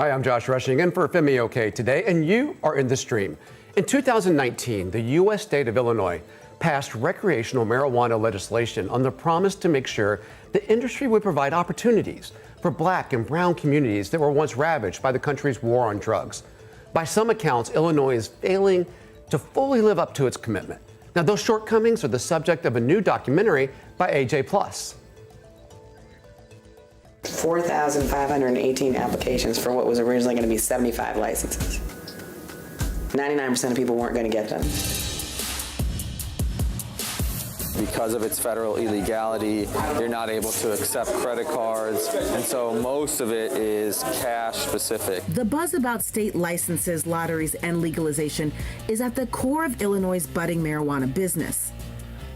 Hi, I'm Josh Rushing in for Femi OK today, and you are in the stream. In 2019, the U.S. state of Illinois passed recreational marijuana legislation on the promise to make sure the industry would provide opportunities for black and brown communities that were once ravaged by the country's war on drugs. By some accounts, Illinois is failing to fully live up to its commitment. Now, those shortcomings are the subject of a new documentary by AJ+. 4,518 applications for what was originally going to be 75 licenses. 99% of people weren't going to get them. Because of its federal illegality, you're not able to accept credit cards, and so most of it is cash specific. The buzz about state licenses, lotteries, and legalization is at the core of Illinois' budding marijuana business.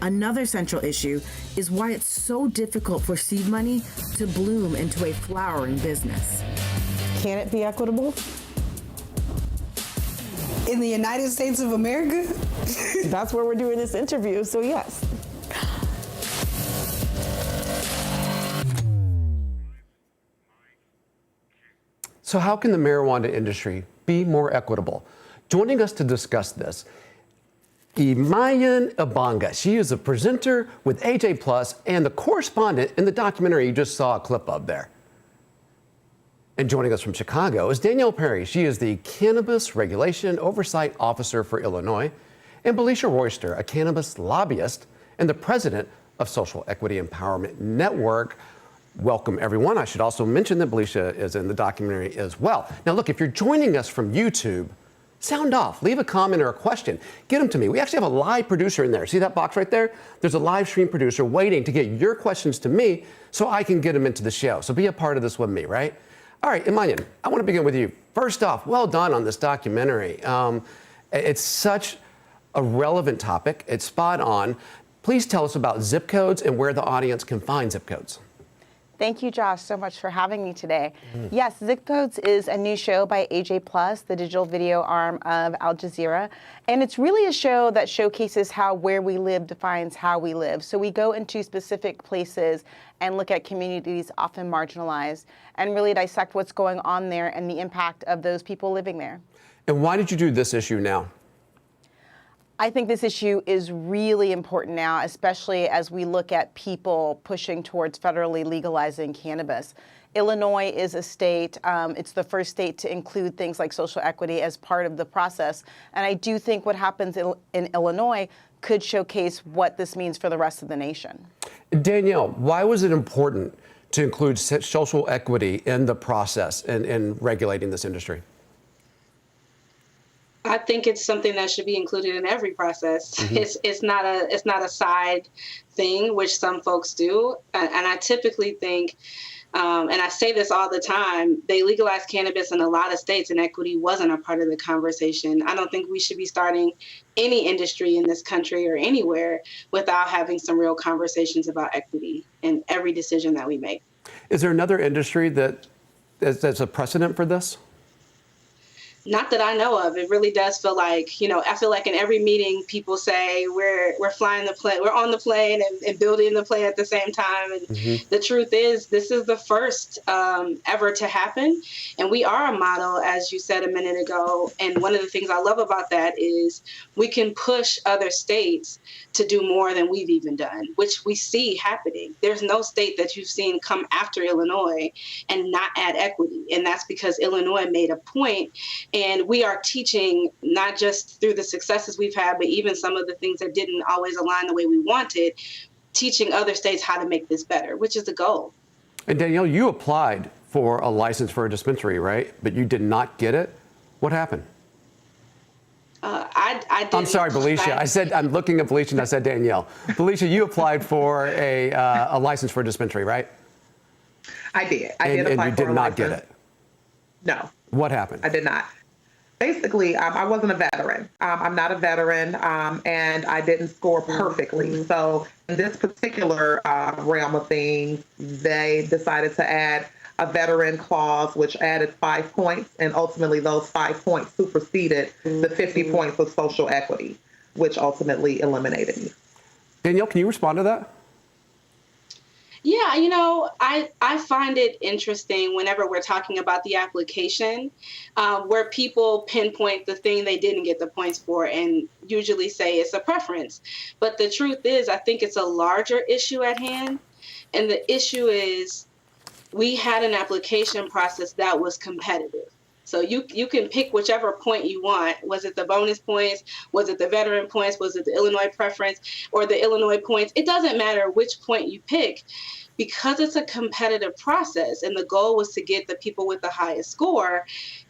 Another central issue is why it's so difficult for seed money to bloom into a flowering business. Can it be equitable? In the United States of America? That's where we're doing this interview, so yes. So how can the marijuana industry be more equitable? Joining us to discuss this, Imayan Ibanga. She is a presenter with AJ+ and the correspondent in the documentary you just saw a clip of there. And joining us from Chicago is Danielle Perry. She is the Cannabis Regulation Oversight Officer for Illinois, and Belisha Royster, a cannabis lobbyist and the president of Social Equity Empowerment Network. Welcome, everyone. I should also mention that Belisha is in the documentary as well. Now, look, if you're joining us from YouTube, sound off, leave a comment or a question, get them to me. We actually have a live producer in there. See that box right there? There's a live stream producer waiting to get your questions to me so I can get them into the show. So be a part of this with me, right? All right, Imayan, I want to begin with you. First off, well done on this documentary. It's such a relevant topic. It's spot on. Please tell us about zip codes and where the audience can find zip codes. Thank you, Josh, so much for having me today. Yes, Zip Codes is a new show by AJ+, the digital video arm of Al Jazeera. And it's really a show that showcases how where we live defines how we live. So we go into specific places and look at communities often marginalized and really dissect what's going on there and the impact of those people living there. And why did you do this issue now? I think this issue is really important now, especially as we look at people pushing towards federally legalizing cannabis. Illinois is a state, it's the first state to include things like social equity as part of the process. And I do think what happens in Illinois could showcase what this means for the rest of the nation. Danielle, why was it important to include social equity in the process in regulating this industry? I think it's something that should be included in every process. It's not a side thing, which some folks do. And I typically think, and I say this all the time, they legalized cannabis in a lot of states and equity wasn't a part of the conversation. I don't think we should be starting any industry in this country or anywhere without having some real conversations about equity in every decision that we make. Is there another industry that's a precedent for this? Not that I know of. It really does feel like, I feel like in every meeting people say we're flying the plane, we're on the plane and building the plane at the same time. And the truth is, this is the first ever to happen. And we are a model, as you said a minute ago. And one of the things I love about that is we can push other states to do more than we've even done, which we see happening. There's no state that you've seen come after Illinois and not add equity. And that's because Illinois made a point. And we are teaching not just through the successes we've had, but even some of the things that didn't always align the way we wanted, teaching other states how to make this better, which is the goal. And Danielle, you applied for a license for a dispensary, right? But you did not get it. What happened? I didn't. I'm sorry, Belisha. I'm looking at Belisha and I said Danielle. Belisha, you applied for a license for a dispensary, right? I did. I did apply and you for did a not license. get it. No. What happened? I did not. Basically, I wasn't a veteran. I'm not a veteran, and I didn't score perfectly. So in this particular realm of things, they decided to add a veteran clause, which added 5 points, and ultimately those 5 points superseded the 50 points of social equity, which ultimately eliminated me. Danielle, can you respond to that? Yeah, I find it interesting whenever we're talking about the application, where people pinpoint the thing they didn't get the points for and usually say it's a preference. But the truth is, I think it's a larger issue at hand. And the issue is we had an application process that was competitive. So you can pick whichever point you want. Was it the bonus points? Was it the veteran points? Was it the Illinois preference or the Illinois points? It doesn't matter which point you pick, because it's a competitive process and the goal was to get the people with the highest score.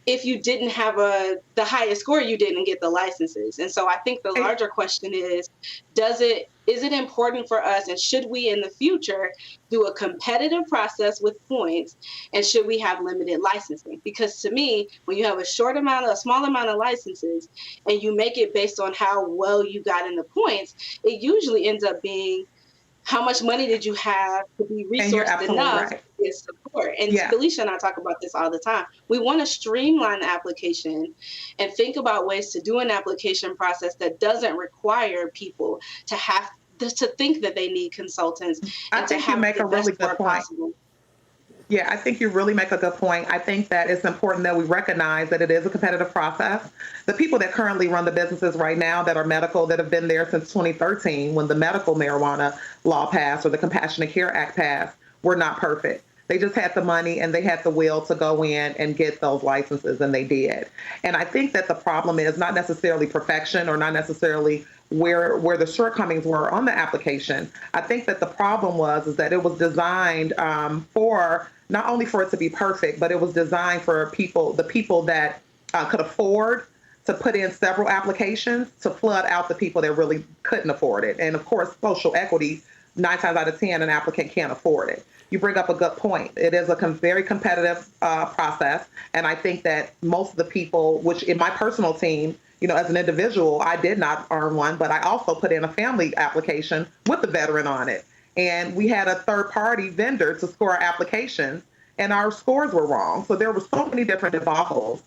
If you didn't have the highest score, you didn't get the licenses. And so I think the larger question is it important for us, and should we in the future do a competitive process with points, and should we have limited licensing? Because to me, when you have a small amount of licenses and you make it based on how well you got in the points, it usually ends up being how much money did you have to be resourced enough to get support? And Felicia and I talk about this all the time. We want to streamline the application and think about ways to do an application process that doesn't require people to have to think that they need consultants. I think you make a really good point. Possible. Yeah, I think you really make a good point. I think that it's important that we recognize that it is a competitive process. The people that currently run the businesses right now that are medical, that have been there since 2013, when the medical marijuana law passed or the Compassionate Care Act passed, were not perfect. They just had the money and they had the will to go in and get those licenses, and they did. And I think that the problem is not necessarily perfection or not necessarily where the shortcomings were on the application. I think that the problem is that it was designed for not only for it to be perfect, but it was designed for the people that could afford to put in several applications to flood out the people that really couldn't afford it. And of course, social equity, 9 times out of 10, an applicant can't afford it. You bring up a good point. It is a very competitive process. And I think that most of the people, which in my personal team, as an individual, I did not earn one, but I also put in a family application with the veteran on it. And we had a third-party vendor to score our applications, and our scores were wrong. So there were so many different debacles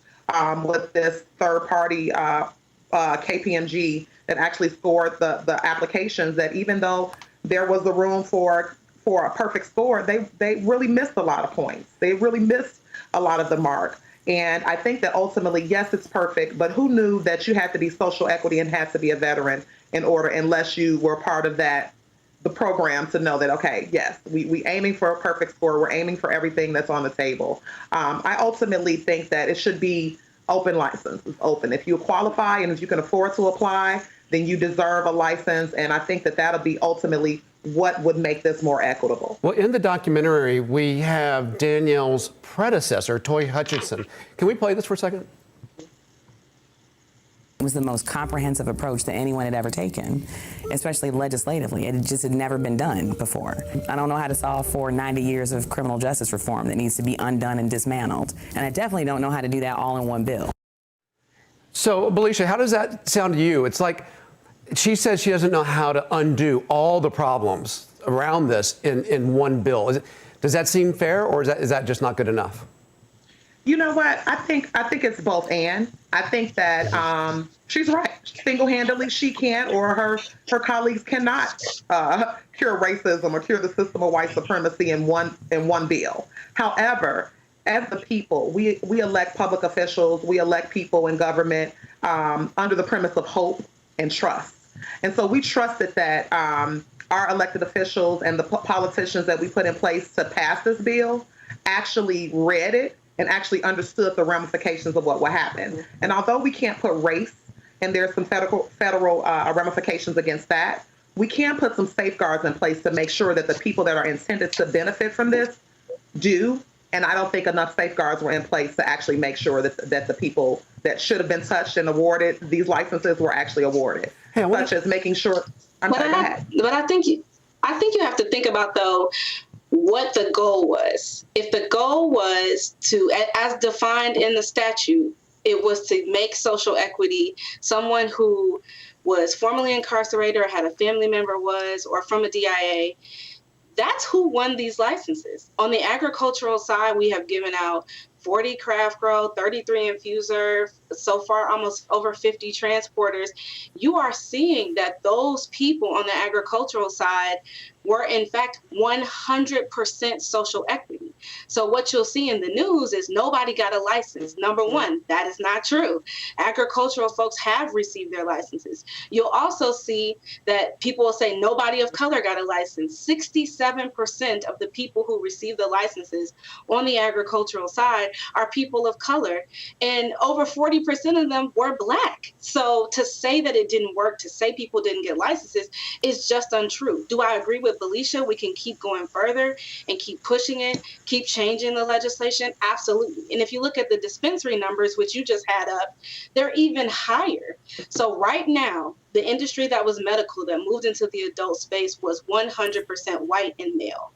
with this third-party KPMG that actually scored the applications, that even though there was the room for a perfect score, they really missed a lot of points. They really missed a lot of the mark. And I think that ultimately, yes, it's perfect, but who knew that you had to be social equity and had to be a veteran in order, unless you were part of the program, to know that, okay, yes, we aiming for a perfect score. We're aiming for everything that's on the table. I ultimately think that it should be open license. It's open. If you qualify and if you can afford to apply, then you deserve a license. And I think that that'll be ultimately what would make this more equitable. Well, in the documentary, we have Danielle's predecessor, Toy Hutchinson. Can we play this for a second? It was the most comprehensive approach that anyone had ever taken, especially legislatively. It just had never been done before. I don't know how to solve for 90 years of criminal justice reform that needs to be undone and dismantled. And I definitely don't know how to do that all in one bill. So, Belisha, how does that sound to you? It's like she says she doesn't know how to undo all the problems around this in one bill. Does that seem fair, or is that just not good enough? You know what? I think it's both and. I think that she's right. Single-handedly, she can't, or her colleagues cannot cure racism or cure the system of white supremacy in one bill. However, as the people, we elect public officials, we elect people in government under the premise of hope and trust. And so we trusted that our elected officials and the politicians that we put in place to pass this bill actually read it and actually understood the ramifications of what would happen. And although we can't put race, and there's some federal ramifications against that, we can put some safeguards in place to make sure that the people that are intended to benefit from this do. And I don't think enough safeguards were in place to actually make sure that the people that should have been touched and awarded these licenses were actually awarded, such as making sure. But I think you have to think about, though, what the goal was. If the goal was to, as defined in the statute, it was to make social equity someone who was formerly incarcerated or had a family member or from a DIA, That's who won these licenses. On the agricultural side, we have given out 40 craft grow, 33 infuser, so far almost over 50 transporters. You are seeing that those people on the agricultural side were in fact 100% social equity. So what you'll see in the news is nobody got a license. Number one, that is not true. Agricultural folks have received their licenses. You'll also see that people will say nobody of color got a license. 67% of the people who received the licenses on the agricultural side are people of color, and over 40% of them were Black. So to say that it didn't work, to say people didn't get licenses, is just untrue. Do I agree with Felicia? We can keep going further and keep pushing it, keep changing the legislation? Absolutely. And if you look at the dispensary numbers, which you just had up, they're even higher. So right now, the industry that was medical that moved into the adult space was 100% white and male.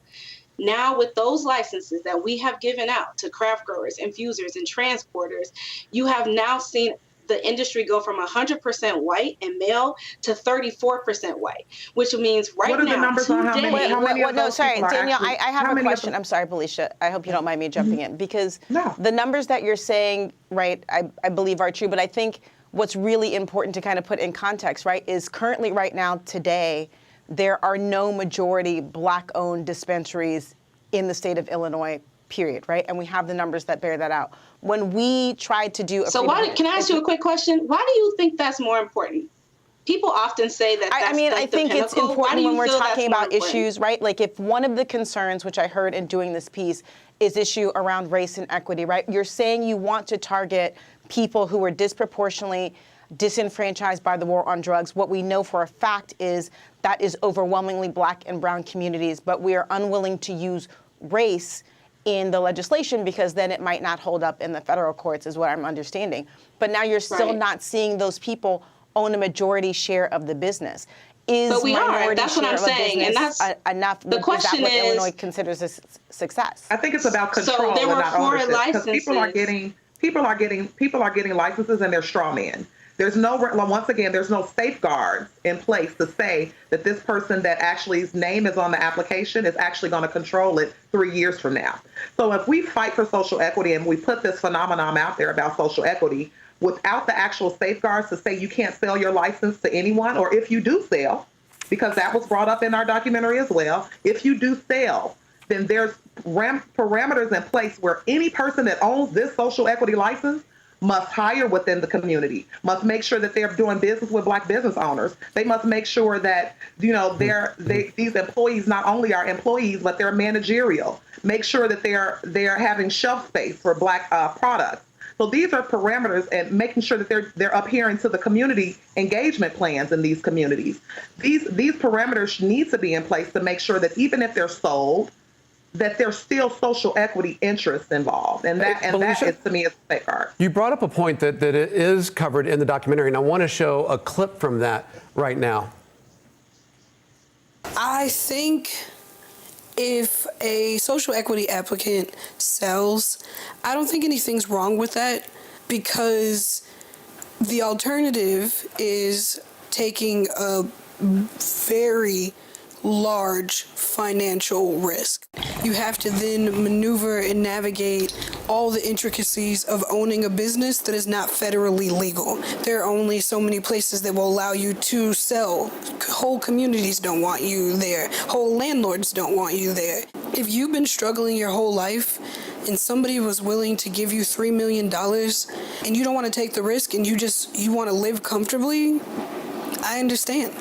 Now, with those licenses that we have given out to craft growers, infusers, and transporters, you have now seen the industry go from 100% white and male to 34% white, which means right now, what are the numbers on how many of those sorry, people are Danielle, actually, I have a question. I'm sorry, Felicia. I hope you don't mind me jumping in, because the numbers that you're saying, right, I believe are true, but I think what's really important to kind of put in context, right, is currently right now today, there are no majority Black-owned dispensaries in the state of Illinois, period, right? And we have the numbers that bear that out. When we tried to do So why, can I ask you a quick question? Why do you think that's more important? People often say that that's I think it's important when we're talking about issues, right? Like if one of the concerns, which I heard in doing this piece, is issue around race and equity, right? You're saying you want to target people who are disproportionately disenfranchised by the war on drugs. What we know for a fact is that is overwhelmingly Black and brown communities, but we are unwilling to use race in the legislation because then it might not hold up in the federal courts, is what I'm understanding. But now you're still not seeing those people own a majority share of the business. But we are. That's what I'm saying, and that's enough. The question is that what Illinois considers a success? I think it's about control. So there were and not 4 ownership, licenses. People are getting licenses, and they're straw men. There's no, once again, there's no safeguards in place to say that this person that actually's name is on the application is actually going to control it 3 years from now. So if we fight for social equity and we put this phenomenon out there about social equity without the actual safeguards to say you can't sell your license to anyone, or if you do sell, because that was brought up in our documentary as well, if you do sell, then there's parameters in place where any person that owns this social equity license must hire within the community, must make sure that they're doing business with Black business owners. They must make sure that, you know, these employees not only are employees, but they're managerial. Make sure that they're having shelf space for Black products. So these are parameters, and making sure that they're adhering to the community engagement plans in these communities. These parameters need to be in place to make sure that even if they're sold, that there's still social equity interests involved. And that is, to me, a safeguard. You brought up a point that it is covered in the documentary, and I want to show a clip from that right now. I think if a social equity applicant sells, I don't think anything's wrong with that, because the alternative is taking a very large financial risk. You have to then maneuver and navigate all the intricacies of owning a business that is not federally legal. There are only so many places that will allow you to sell. Whole communities don't want you there. Whole landlords don't want you there. If you've been struggling your whole life and somebody was willing to give you $3 million and you don't want to take the risk and you want to live comfortably, I understand.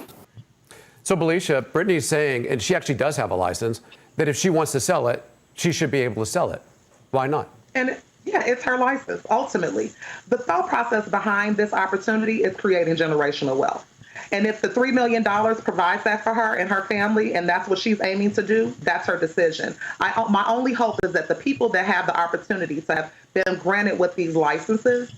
So, Felicia, Brittany's saying, and she actually does have a license, that if she wants to sell it, she should be able to sell it. Why not? And yeah, it's her license, ultimately. The thought process behind this opportunity is creating generational wealth. And if the $3 million provides that for her and her family, and that's what she's aiming to do, that's her decision. My only hope is that the people that have the opportunity to have been granted with these licenses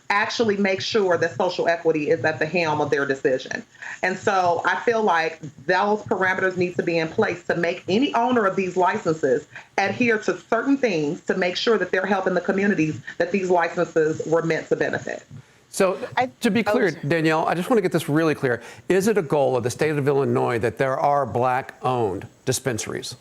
actually make sure that social equity is at the helm of their decision. And so I feel like those parameters need to be in place to make any owner of these licenses adhere to certain things to make sure that they're helping the communities that these licenses were meant to benefit. So to be clear, Danielle, I just want to get this really clear. Is it a goal of the state of Illinois that there are Black-owned dispensaries?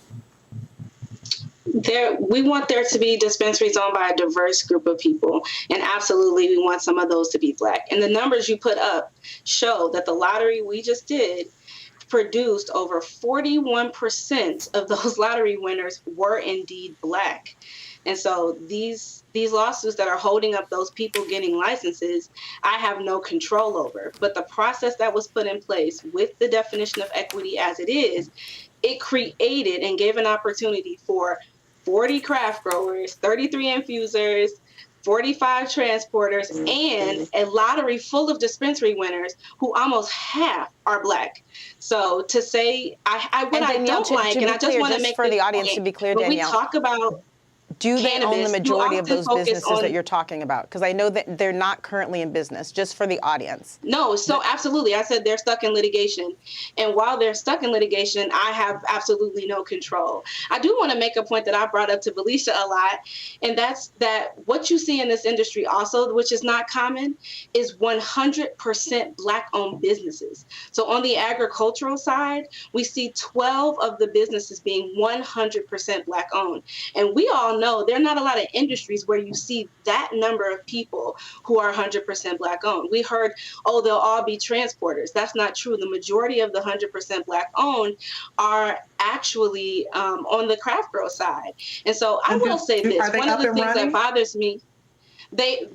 We want there to be dispensaries owned by a diverse group of people. And absolutely, we want some of those to be Black. And the numbers you put up show that the lottery we just did produced over 41% of those lottery winners were indeed Black. And so these lawsuits that are holding up those people getting licenses, I have no control over. But the process that was put in place with the definition of equity as it is, it created and gave an opportunity for 40 craft growers, 33 infusers, 45 transporters, and a lottery full of dispensary winners who almost half are Black. So to say, I don't like, and I just want to make for the audience to be clear, Danielle, when we talk about do they own the majority of those businesses that you're talking about? Because I know that they're not currently in business, just for the audience. No, so absolutely. I said they're stuck in litigation. And while they're stuck in litigation, I have absolutely no control. I do want to make a point that I brought up to Felicia a lot, and that's that what you see in this industry also, which is not common, is 100% Black-owned businesses. So on the agricultural side, we see 12 of the businesses being 100% Black-owned. And we all know there are not a lot of industries where you see that number of people who are 100% Black-owned. We heard, oh, they'll all be transporters. That's not true. The majority of the 100% Black-owned are actually on the craft grow side. And so I will say this, one of the things that bothers me,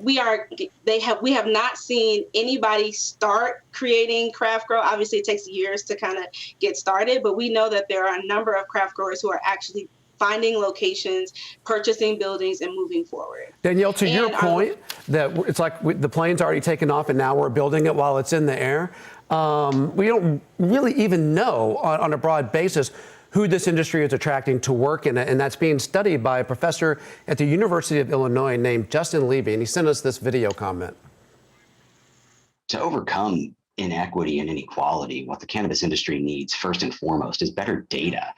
we have not seen anybody start creating craft grow. Obviously, it takes years to kind of get started, but we know that there are a number of craft growers who are actually finding locations, purchasing buildings, and moving forward. Danielle, to your point, that it's like the plane's already taken off and now we're building it while it's in the air. We don't really even know on a broad basis who this industry is attracting to work in it, and that's being studied by a professor at the University of Illinois named Justin Levy, and he sent us this video comment. To overcome inequity and inequality, what the cannabis industry needs first and foremost is better data.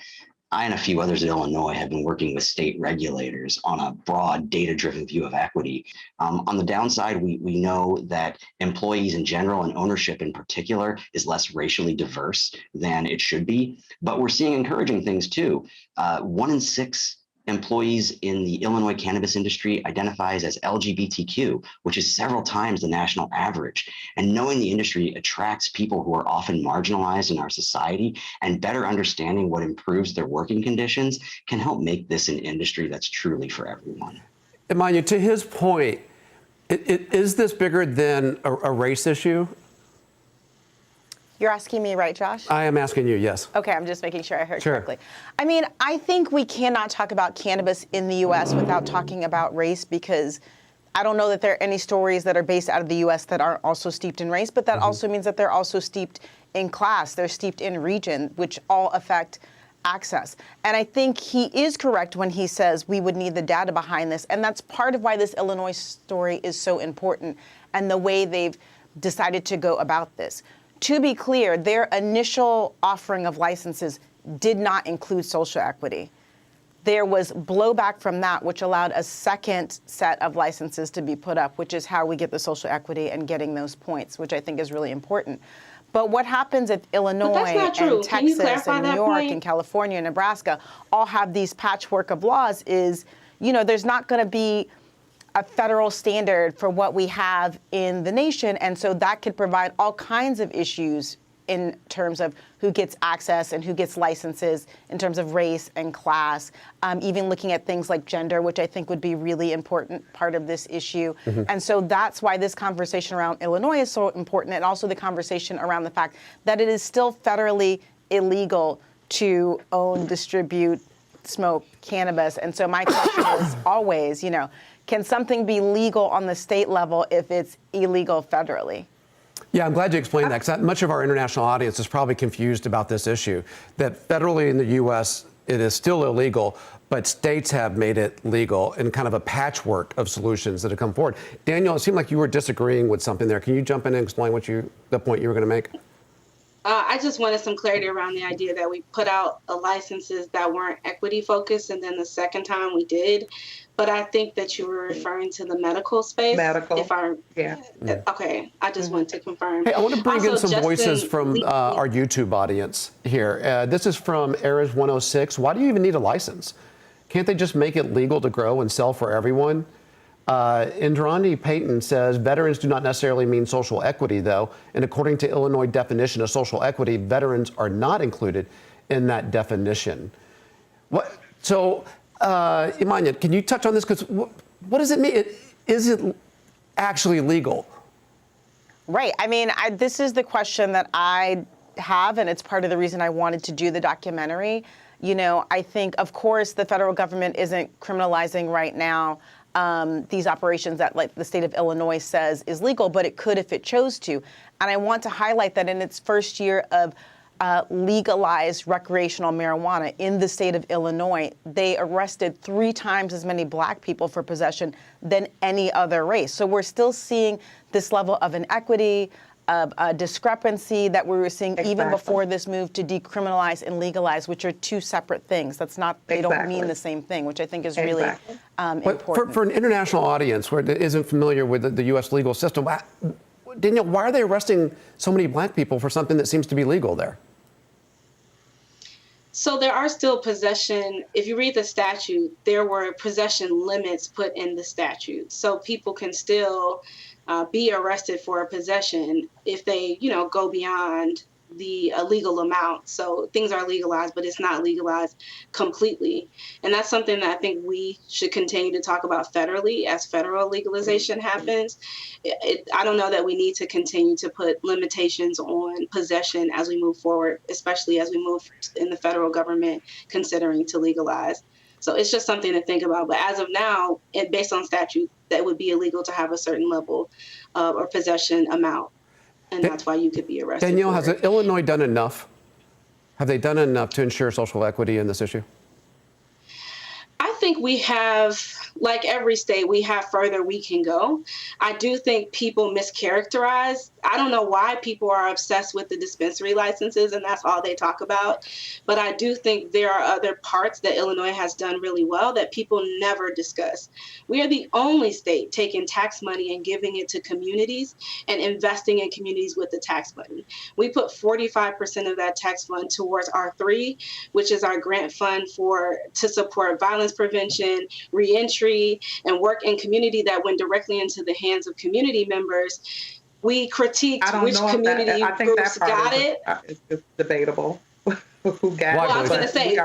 I and a few others in Illinois have been working with state regulators on a broad data-driven view of equity. On the downside, we know that employees in general and ownership in particular is less racially diverse than it should be, but we're seeing encouraging things too. 1 in 6 employees in the Illinois cannabis industry identifies as LGBTQ, which is several times the national average. And knowing the industry attracts people who are often marginalized in our society, and better understanding what improves their working conditions can help make this an industry that's truly for everyone. Emmanuel, to his point, is this bigger than a race issue? You're asking me, right, Josh? I am asking you, yes. Okay, I'm just making sure I heard correctly. I mean, I think we cannot talk about cannabis in the U.S. without talking about race, because I don't know that there are any stories that are based out of the U.S. that aren't also steeped in race, but that also means that they're also steeped in class, they're steeped in region, which all affect access. And I think he is correct when he says we would need the data behind this, and that's part of why this Illinois story is so important and the way they've decided to go about this. To be clear, their initial offering of licenses did not include social equity. There was blowback from that, which allowed a second set of licenses to be put up, which is how we get the social equity and getting those points, which I think is really important. But what happens if Illinois and Texas and New York and California and Nebraska all have these patchwork of laws is, you know, there's not going to be a federal standard for what we have in the nation. And so that could provide all kinds of issues in terms of who gets access and who gets licenses, in terms of race and class, even looking at things like gender, which I think would be really important part of this issue. And so that's why this conversation around Illinois is so important, and also the conversation around the fact that it is still federally illegal to own, distribute, smoke cannabis. And so my question is always, you know, can something be legal on the state level if it's illegal federally? Yeah, I'm glad you explained that, because much of our international audience is probably confused about this issue, that federally in the U.S. it is still illegal, but states have made it legal in kind of a patchwork of solutions that have come forward. Daniel, it seemed like you were disagreeing with something there. Can you jump in and explain the point you were going to make? I just wanted some clarity around the idea that we put out licenses that weren't equity focused, and then the second time we did. But I think that you were referring to the medical space. Medical. Yeah. Okay. I just wanted to confirm. Hey, I want to bring in Also, some voices Justin from Lee- our YouTube audience here. This is from Errors 106. Why do you even need a license? Can't they just make it legal to grow and sell for everyone? Indrani Payton says veterans do not necessarily mean social equity, though. And according to Illinois definition of social equity, veterans are not included in that definition. So, Imanya, can you touch on this? Because what does it mean? Is it actually legal? Right. I mean, this is the question that I have, and it's part of the reason I wanted to do the documentary. You know, I think, of course, the federal government isn't criminalizing right now these operations that, like, the state of Illinois says is legal, but it could if it chose to. And I want to highlight that in its first year of legalized recreational marijuana in the state of Illinois, they arrested 3 times as many black people for possession than any other race. So we're still seeing this level of inequity, of discrepancy that we were seeing even before this move to decriminalize and legalize, which are 2 separate things. That's not, they don't mean the same thing, which I think is really important. For an international audience where that isn't familiar with the U.S. legal system, Danielle, why are they arresting so many black people for something that seems to be legal there? So there are still possession. If you read the statute, there were possession limits put in the statute. So people can still be arrested for a possession if they, go beyond the legal amount. So things are legalized, but it's not legalized completely. And that's something that I think we should continue to talk about federally as federal legalization happens. I don't know that we need to continue to put limitations on possession as we move forward, especially as we move in the federal government considering to legalize. So it's just something to think about. But as of now, based on statute, that would be illegal to have a certain level or possession amount. And that's why you could be arrested. Danielle, has Illinois done enough? Have they done enough to ensure social equity in this issue? I think we have, like every state, we have further we can go. I do think people mischaracterize. I don't know why people are obsessed with the dispensary licenses and that's all they talk about. But I do think there are other parts that Illinois has done really well that people never discuss. We are the only state taking tax money and giving it to communities and investing in communities with the tax money. We put 45% of that tax fund towards R3, which is our grant fund to support violence prevention, reentry, and work in community that went directly into the hands of community members. We critiqued which community groups got it. It's debatable. Who got well, it? I was going to say,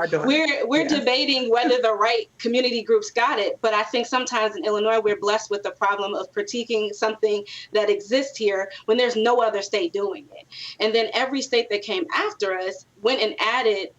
we're debating whether the right community groups got it, but I think sometimes in Illinois, we're blessed with the problem of critiquing something that exists here when there's no other state doing it. And then every state that came after us went and added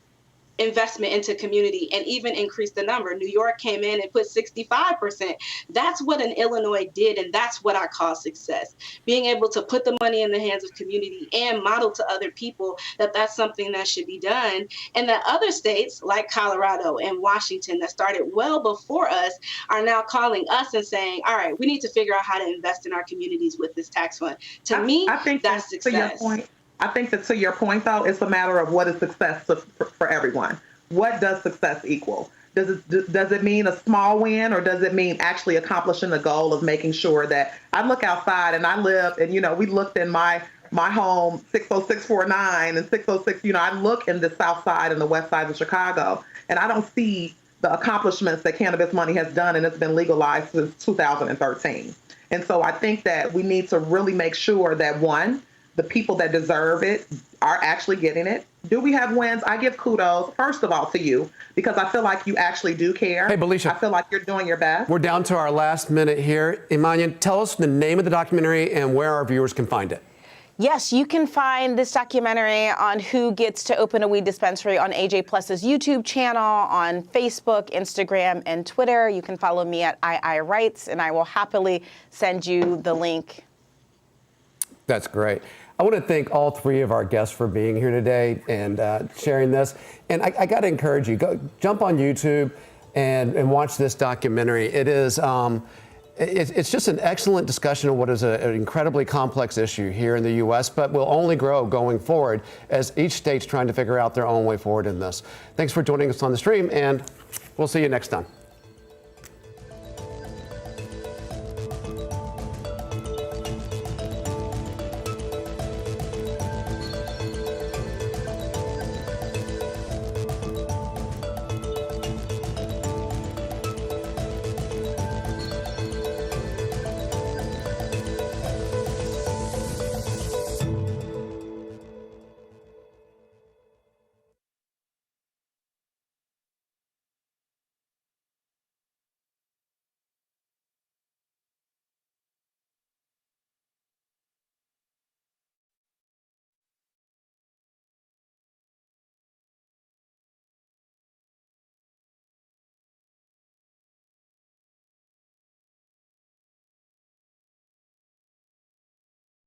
investment into community and even increased the number. New York came in and put 65%. That's what an Illinois did, and that's what I call success. Being able to put the money in the hands of community and model to other people that that's something that should be done. And that other states like Colorado and Washington that started well before us are now calling us and saying, all right, we need to figure out how to invest in our communities with this tax fund. To me, I think that's success. To your point, I think that to your point, though, it's a matter of what is success for everyone. What does success equal? Does it mean a small win, or does it mean actually accomplishing the goal of making sure that I look outside and I live, and, we looked in my home, 60649 and 606, I look in the south side and the west side of Chicago, and I don't see the accomplishments that cannabis money has done, and it's been legalized since 2013. And so I think that we need to really make sure that, one, the people that deserve it are actually getting it. Do we have wins? I give kudos, first of all, to you, because I feel like you actually do care. Hey, Belisha. I feel like you're doing your best. We're down to our last minute here. Imanya, tell us the name of the documentary and where our viewers can find it. Yes, you can find this documentary on who gets to open a weed dispensary on AJ Plus's YouTube channel, on Facebook, Instagram, and Twitter. You can follow me at II and I will happily send you the link. That's great. I want to thank all 3 of our guests for being here today and sharing this. And I got to encourage you, jump on YouTube and watch this documentary. It is It's just an excellent discussion of what is an incredibly complex issue here in the U.S., but will only grow going forward as each state's trying to figure out their own way forward in this. Thanks for joining us on the stream, and we'll see you next time.